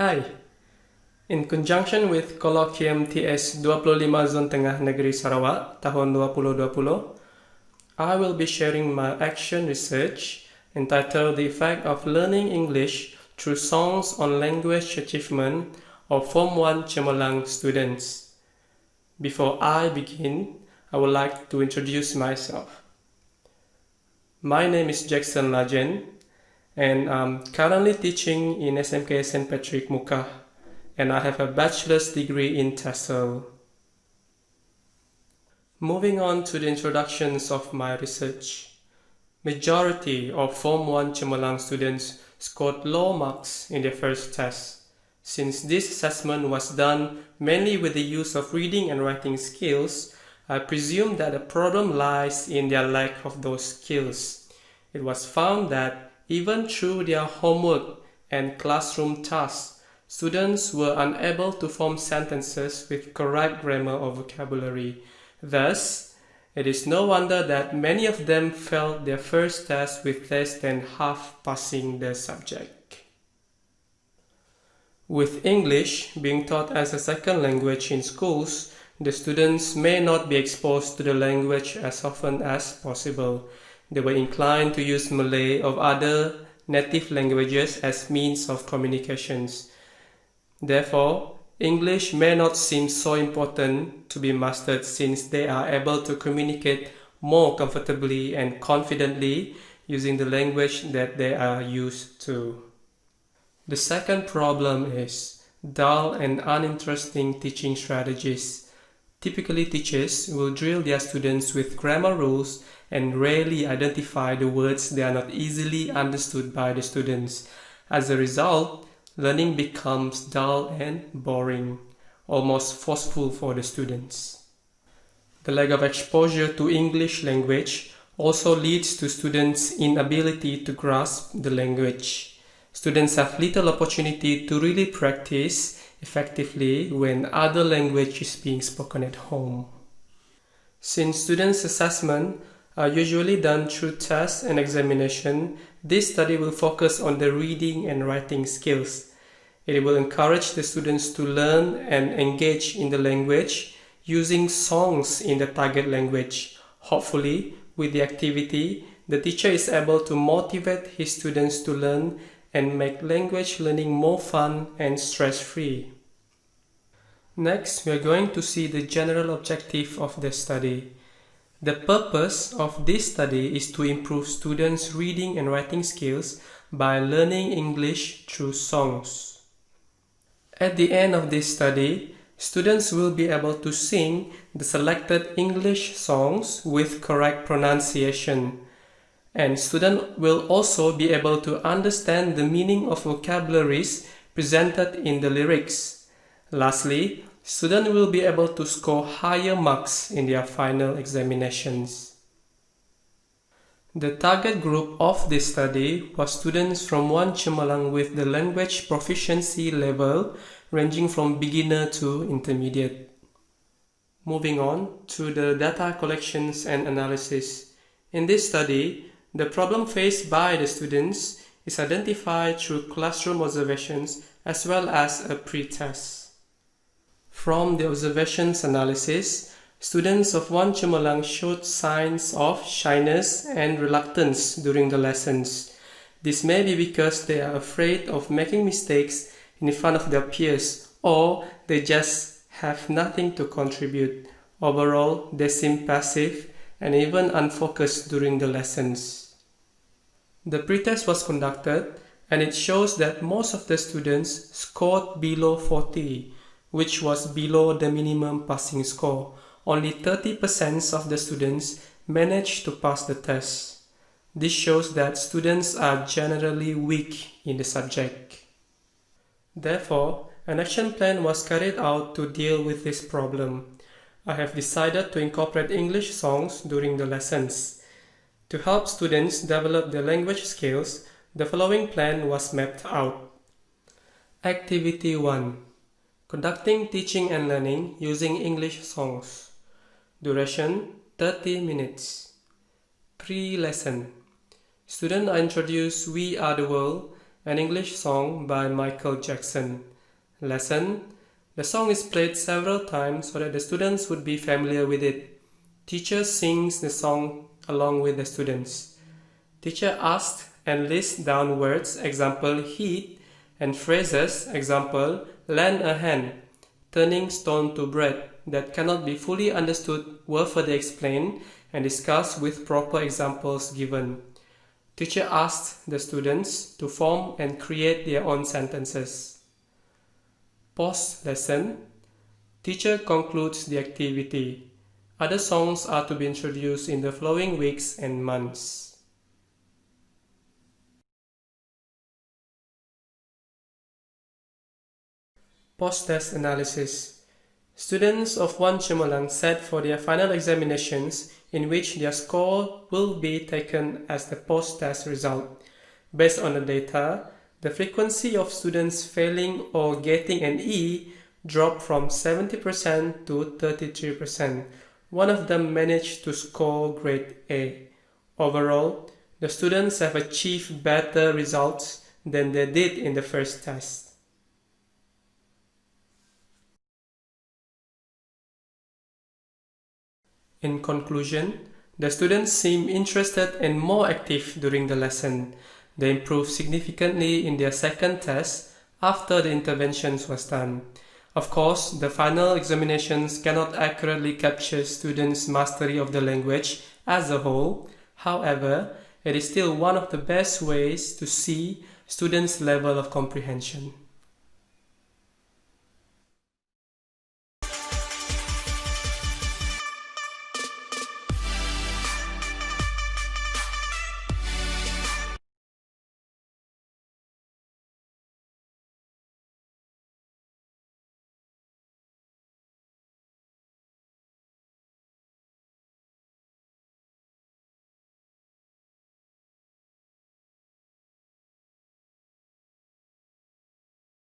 Hai, in conjunction with Kolokium TS 25 Zon Tengah Negeri Sarawak Tahun 2020, I will be sharing my action research entitled The Effect of Learning English Through Songs on Language Achievement of Form 1 CEMERLANG students. Before I begin, I would like to introduce myself. My name is Anak Lajen, and I'm currently teaching in SMK St. Patrick MUKAH, and I have a bachelor's degree in TESOL. Moving on to the introductions of my research. Majority of Form 1 CEMERLANG students scored low marks in their first test. Since this assessment was done mainly with the use of reading and writing skills, I presume that the problem lies in their lack of those skills. It was found that even through their homework and classroom tasks, students were unable to form sentences with correct grammar or vocabulary. Thus, it is no wonder that many of them failed their first test with less than half passing the subject. With English being taught as a second language in schools, the students may not be exposed to the language as often as possible. They were inclined to use Malay or other native languages as means of communications. Therefore, English may not seem so important to be mastered since they are able to communicate more comfortably and confidently using the language that they are used to. The second problem is dull and uninteresting teaching strategies. Typically, teachers will drill their students with grammar rules and rarely identify the words that are not easily understood by the students. As a result, learning becomes dull and boring, almost forceful for the students. The lack of exposure to English language also leads to students' inability to grasp the language. Students have little opportunity to really practice effectively when other language is being spoken at home. Since students' assessment are usually done through tests and examination, this study will focus on the reading and writing skills. It will encourage the students to learn and engage in the language using songs in the target language. Hopefully, with the activity, the teacher is able to motivate his students to learn and make language learning more fun and stress-free. Next, we are going to see the general objective of the study. The purpose of this study is to improve students' reading and writing skills by learning English through songs. At the end of this study, students will be able to sing the selected English songs with correct pronunciation, and students will also be able to understand the meaning of vocabularies presented in the lyrics. Lastly, students will be able to score higher marks in their final examinations. The target group of this study was students from 1 CEMERLANG with the language proficiency level ranging from beginner to intermediate. Moving on to the data collections and analysis. In this study, the problem faced by the students is identified through classroom observations as well as a pre-test. From the observations analysis, students of 1 CEMERLANG showed signs of shyness and reluctance during the lessons. This may be because they are afraid of making mistakes in front of their peers, or they just have nothing to contribute. Overall, they seem passive and even unfocused during the lessons. The pretest was conducted, and it shows that most of the students scored below 40, which was below the minimum passing score. Only 30% of the students managed to pass the test. This shows that students are generally weak in the subject. Therefore, an action plan was carried out to deal with this problem. I have decided to incorporate English songs during the lessons. To help students develop their language skills, the following plan was mapped out. Activity 1. Conducting teaching and learning using English songs. Duration 30 minutes. Pre-lesson. Students are introduced We Are the World an English song by Michael Jackson. Lesson: the song is played several times so that the students would be familiar with it. Teacher sings the song along with the students. Teacher asks and lists down words, example heat, and phrases, example lend a hand, turning stone to bread, that cannot be fully understood were further explained and discussed with proper examples given. Teacher asked the students to form and create their own sentences. Post lesson. Teacher concludes the activity. Other songs are to be introduced in the following weeks and months. Post-test analysis. Students of one CEMERLANG sat for their final examinations in which their score will be taken as the post-test result. Based on the data, the frequency of students failing or getting an E dropped from 70% to 33%. One of them managed to score grade A. Overall, the students have achieved better results than they did in the first test. In conclusion, the students seem interested and more active during the lesson. They improved significantly in their second test after the interventions was done. Of course, the final examinations cannot accurately capture students' mastery of the language as a whole. However, it is still one of the best ways to see students' level of comprehension.